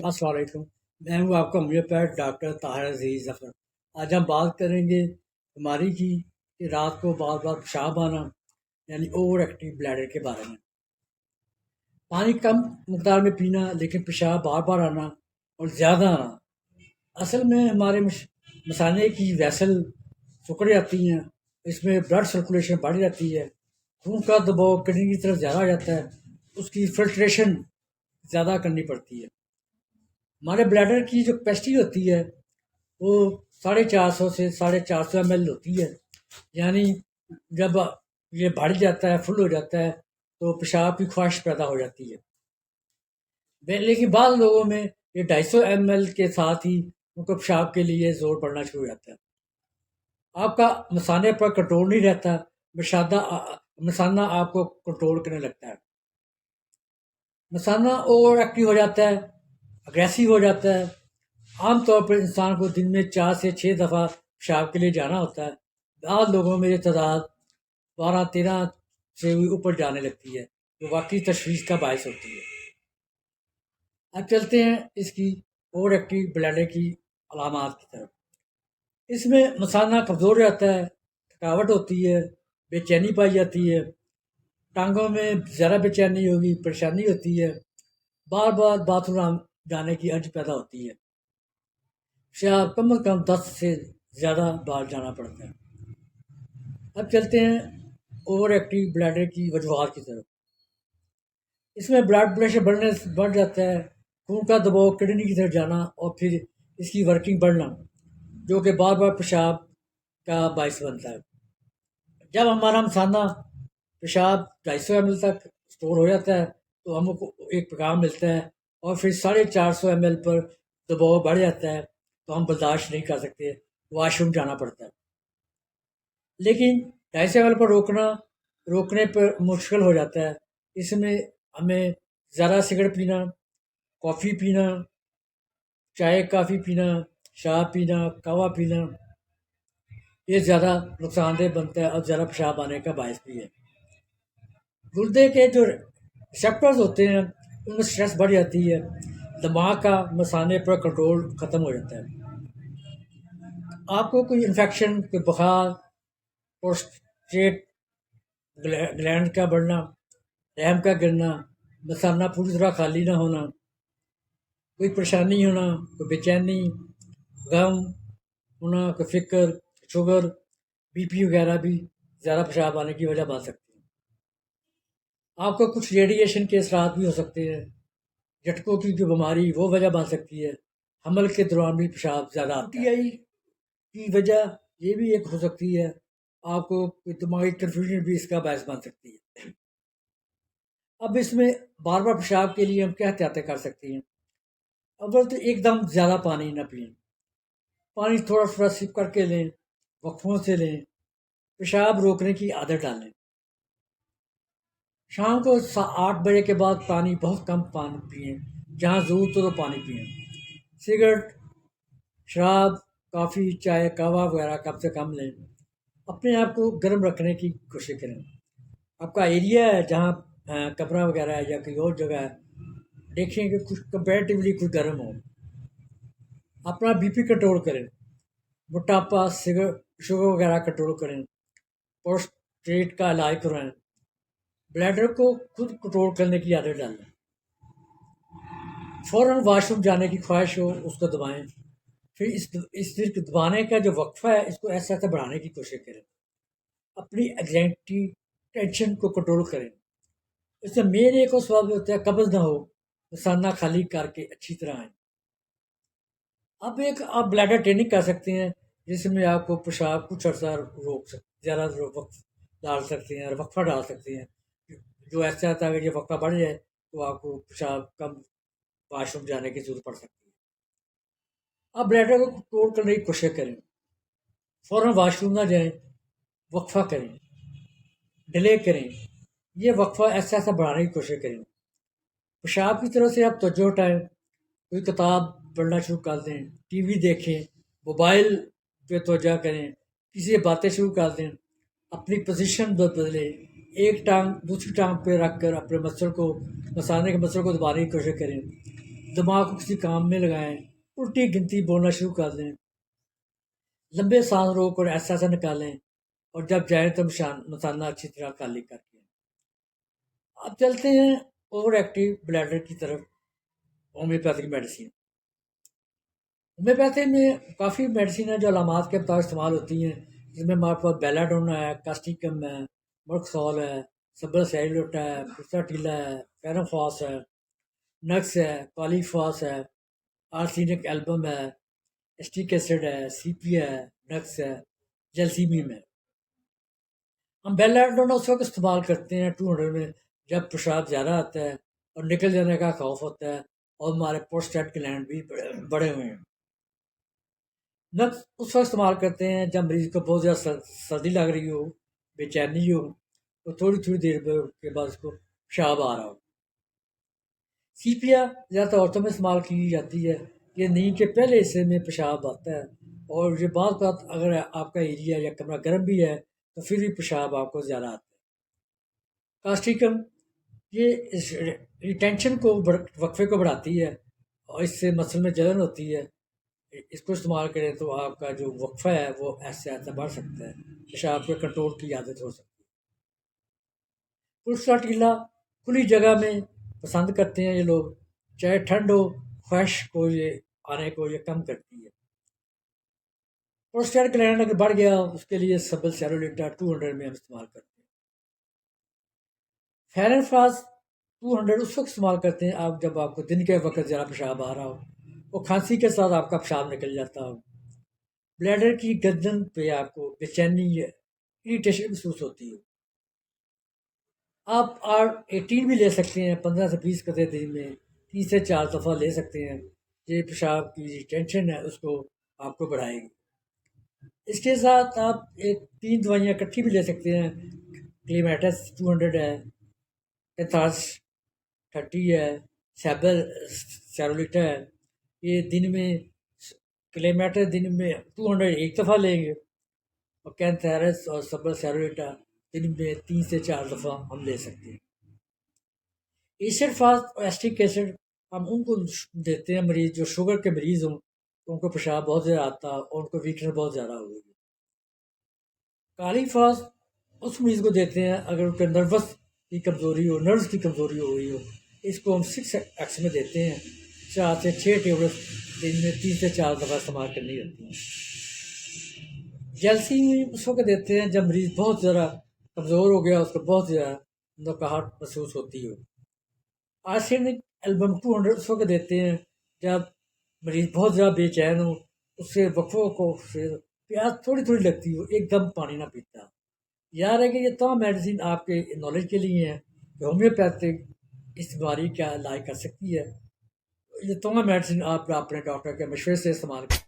السلام علیکم، میں ہوں آپ کا ہومیوپیتھ ڈاکٹر طاہر عزیز ظفر۔ آج ہم بات کریں گے بیماری کی کہ رات کو بار بار پیشاب آنا، یعنی اوور ایکٹیو بلیڈر کے بارے میں۔ پانی کم مقدار میں پینا لیکن پیشاب بار بار آنا اور زیادہ آنا، اصل میں ہمارے مثانے کی ویسل سکڑ جاتی ہیں، اس میں بلڈ سرکولیشن بڑھ جاتی ہے، خون کا دباؤ کڈنی کی طرف زیادہ ہو جاتا ہے، اس کی فلٹریشن زیادہ کرنی پڑتی ہے۔ ہمارے بلیڈر کی جو کیپیسٹی ہوتی ہے وہ 450 سے 450 ml ہوتی ہے، یعنی جب یہ بڑھ جاتا ہے، فل ہو جاتا ہے تو پیشاب کی خواہش پیدا ہو جاتی ہے۔ لیکن بعض لوگوں میں یہ 250 ml کے ساتھ ہی ان کو پیشاب کے لیے زور پڑنا شروع ہو جاتا ہے۔ آپ کا مثانے پر کنٹرول نہیں رہتا، مثانہ آپ کو کنٹرول کرنے لگتا ہے، مثانہ اوور ایکٹیو ہو جاتا ہے، اگریسو ہو جاتا ہے۔ عام طور پر انسان کو دن میں 4 سے 6 دفعہ پیشاب کے لیے جانا ہوتا ہے، بعض لوگوں میں یہ تعداد 12-13 سے اوپر جانے لگتی ہے، جو واقعی تشویش کا باعث ہوتی ہے۔ اب چلتے ہیں اس کی اوور ایکٹیو بلیڈر کی علامات کی طرف۔ اس میں مثانہ کمزور رہتا ہے، تھکاوٹ ہوتی ہے، بے چینی پائی جاتی ہے، ٹانگوں میں زیادہ بے چینی ہوگی، پریشانی ہوتی ہے، بار بار باتھ روم جانے کی ارج پیدا ہوتی ہے، پیشاب کم از کم 10 سے زیادہ بار جانا پڑتا ہے۔ اب چلتے ہیں اوور ایکٹیو بلیڈر کی وجوہات کی طرف۔ اس میں بلڈ پریشر بڑھ جاتا ہے، خون کا دباؤ کڈنی کی طرف جانا اور پھر اس کی ورکنگ بڑھنا، جو کہ بار بار پیشاب کا باعث بنتا ہے۔ جب ہمارا مثانہ پیشاب 250 ml تک اسٹور ہو جاتا ہے تو ہم کو ایک پیغام ملتا ہے، اور پھر 450 ml پر دباؤ بڑھ جاتا ہے تو ہم برداشت نہیں کر سکتے، واش روم جانا پڑتا ہے۔ لیکن 250 ml پر روکنے پر مشکل ہو جاتا ہے۔ اس میں ہمیں زیادہ سگریٹ پینا، کافی پینا، چائے کافی پینا، شراب پینا، قہوہ پینا، یہ زیادہ نقصان دہ بنتا ہے اور زیادہ پیشاب آنے کا باعث بھی ہے۔ گردے کے جو ریسیپٹرز ہوتے ہیں ان میں سٹریس بڑھ جاتی ہے، دماغ کا مثانے پر کنٹرول ختم ہو جاتا ہے۔ آپ کو کوئی انفیکشن، کوئی بخار، پروسٹیٹ گلینڈ کا بڑھنا، رحم کا گرنا، مثانہ پوری طرح خالی نہ ہونا، کوئی پریشانی ہونا، کوئی بے چینی، غم ہونا، کوئی فکر، شوگر، بی پی وغیرہ بھی زیادہ پیشاب آنے کی وجہ بن سکتی ہے۔ آپ کو کچھ ریڈیشن کے اثرات بھی ہو سکتے ہیں، جھٹکوں کی جو بیماری وہ وجہ بن سکتی ہے، حمل کے دوران بھی پیشاب زیادہ آتی ہے۔ کی وجہ یہ بھی ایک ہو سکتی ہے، آپ کو دماغی کنفیوژن بھی اس کا باعث بن سکتی ہے۔ اب اس میں بار بار پیشاب کے لیے ہم کیا احتیاطیں کر سکتے ہیں؟ اول تو ایک دم زیادہ پانی نہ پئیں، پانی تھوڑا تھوڑا سپ کر کے لیں، وقفوں سے لیں، پیشاب روکنے کی عادت ڈالیں۔ شام کو 8 بجے کے بعد پانی بہت کم پانی پئیں، جہاں ضرورت ہو تو پانی پئیں۔ سگریٹ، شراب، کافی، چائے، قہوہ وغیرہ کم سے کم لیں۔ اپنے آپ کو گرم رکھنے کی کوشش کریں۔ آپ کا ایریا ہے جہاں کمرہ وغیرہ ہے یا کوئی اور جگہ ہے، دیکھیں کہ کچھ کمپیریٹیولی کچھ گرم ہو۔ اپنا بی پی کنٹرول کریں، موٹاپا، شوگر وغیرہ کنٹرول کریں، پروسٹیٹ کا علاج کرائیں، بلیڈر کو خود کنٹرول کرنے کی عادت ڈالیں۔ فوراً واش روم جانے کی خواہش ہو اس کو دبائیں، پھر اس دبانے کا جو وقفہ ہے اس کو ایسا ایسا بڑھانے کی کوشش کریں۔ اپنی اینگزائٹی، ٹینشن کو کنٹرول کریں۔ اس سے مین ایک اور سوال ہوتا ہے قبض نہ ہو، مثانہ خالی کر کے اچھی طرح آئیں۔ اب آپ بلیڈر ٹریننگ کر سکتے ہیں جس میں آپ کو پیشاب کچھ عرصہ زیادہ وقت ڈال سکتے ہیں اور وقفہ ڈال سکتے ہیں، جو ایسا آتا ہے اگر یہ وقفہ بڑھ جائے تو آپ کو پیشاب کم واش روم جانے کی ضرورت پڑ سکتی ہے۔ آپ بلیڈر کو کنٹرول کرنے کی کوشش کریں، فوراً واش روم نہ جائیں، وقفہ کریں، ڈیلے کریں، یہ وقفہ ایسا ایسا بڑھانے کی کوشش کریں۔ پیشاب کی طرف سے آپ توجہ ہٹائیں، کوئی کتاب پڑھنا شروع کر دیں، ٹی وی دیکھیں، موبائل پہ توجہ کریں، کسی سے باتیں شروع کر دیں، اپنی پوزیشن بدلیں، ایک ٹانگ دوسری ٹانگ پہ رکھ کر اپنے مثانے کے مسل کو دبانے کی کوشش کریں، دماغ کو کسی کام میں لگائیں، الٹی گنتی بولنا شروع کر دیں، لمبے سانس روک کر ایسا ایسا نکالیں، اور جب جائیں تو مثانہ اچھی طرح خالی کر کے۔ اب چلتے ہیں اوور ایکٹیو بلیڈر کی طرف، ہومیوپیتھک میڈیسن۔ ہومیوپیتھی میں کافی میڈیسن ہیں جو علامات کے مطابق استعمال ہوتی ہیں، جس میں ہمارے پاس بیلا ڈونا ہے، کاسٹیکم ہے، مرکسول ہے، سبل سیلوٹا ہے، پساٹیلا ہے، فیروفاس ہے، نکس ہے، کالیفاس ہے، آرسینک البم ہے، اسٹک ایسڈ ہے، سی پی ہے، نکس ہے، جلسیمیم ہے۔ ہم بیلا ڈونا اس وقت استعمال کرتے ہیں 200 میں جب پیشاب زیادہ آتا ہے اور نکل جانے کا خوف ہوتا ہے، اور ہمارے پروسٹیٹ گلینڈ بھی بڑے ہوئے ہیں۔ نقص اس وقت استعمال کرتے ہیں جب مریض کو بہت زیادہ سردی لگ رہی ہو، بے چینی ہو، تو تھوڑی تھوڑی دیر کے بعد اس کو پیشاب آ رہا ہو۔ سیپیا زیادہ تر عورتوں میں استعمال کی جاتی ہے، یہ نیند کے پہلے حصے میں پیشاب آتا ہے، اور یہ بعض بات اگر آپ کا ایریا یا کمرہ گرم بھی ہے تو پھر بھی پیشاب آپ کو زیادہ آتا ہے۔ کاسٹیکم یہ ریٹینشن کو وقفے کو بڑھاتی ہے، اور اس سے مسل میں جلن ہوتی ہے، اس کو استعمال کریں تو آپ کا جو وقفہ ہے وہ ایسے ایسا بڑھ سکتا ہے، پیشاب کے کنٹرول کی عادت ہو سکتی ہے۔ پلسا ٹیلا کھلی جگہ میں پسند کرتے ہیں یہ لوگ، چاہے ٹھنڈ ہو، خواہش کو یہ آنے کو یہ کم کرتی ہے۔ پروسٹیٹ گلینڈ اگر بڑھ گیا اس کے لیے سبل سیرولیٹا 200 میں ہم استعمال کرتے ہیں۔ فیرنفراز 200 اس وقت استعمال کرتے ہیں آپ جب آپ کو دن کے وقت ذرا پیشاب آ رہا ہو، وہ کھانسی کے ساتھ آپ کا پیشاب نکل جاتا ہو، بلیڈر کی گردن پہ آپ کو بے چینی اریٹیشن محسوس ہوتی ہو۔ آپ R18 بھی لے سکتے ہیں، 15 سے 20 قطرے دن میں 3 سے 4 دفعہ لے سکتے ہیں، یہ پیشاب کی ٹینشن ہے اس کو آپ کو بڑھائے گی۔ اس کے ساتھ آپ 3 دوائیاں اکٹھی بھی لے سکتے ہیں، کلیمیٹس 200 ہے، پینتھاس 30 ہے، سیبل سیرولیٹا ہے۔ یہ دن میں کلیمیٹس دن میں 200 ایک دفعہ لیں گے، اور کینتھیرس اور سبل سیرولیٹا دن میں 3 سے 4 دفعہ ہم لے سکتے ہیں۔ ایسڈ فاسٹ اور ایسٹک ایسڈ ہم ان کو دیتے ہیں مریض جو شوگر کے مریض ہوں، تو ان کو پیشاب بہت زیادہ آتا اور ان کو ویکنس بہت زیادہ ہوگی۔ کالی فاسٹ اس مریض کو دیتے ہیں اگر ان کے نروس کی کمزوری ہو، نروس کی کمزوری ہو رہی ہو، اس کو ہم 6x میں دیتے ہیں، 4 سے 6 ٹیبلٹ دن میں 3 سے 4 دفعہ استعمال کرنی ہوتی ہیں۔ جلسی اس وقت دیتے ہیں جب مریض بہت زیادہ کمزور ہو گیا، اس کو بہت زیادہ نقاہٹ محسوس ہوتی ہو۔ آرسینک البم 200 اس وقت دیتے ہیں جب مریض بہت زیادہ بے چین ہو، اس سے وقفوں کو پیاس تھوڑی تھوڑی لگتی ہو، ایک دم پانی نہ پیتا۔ یاد ہے کہ یہ تمام میڈیسن آپ کے نالج کے لیے ہیں کہ ہومیوپیتھک اس بیماری کا علاج کر سکتی ہے۔ یہ تمام میڈیسن آپ اپنے ڈاکٹر کے مشورے سے استعمال کریں۔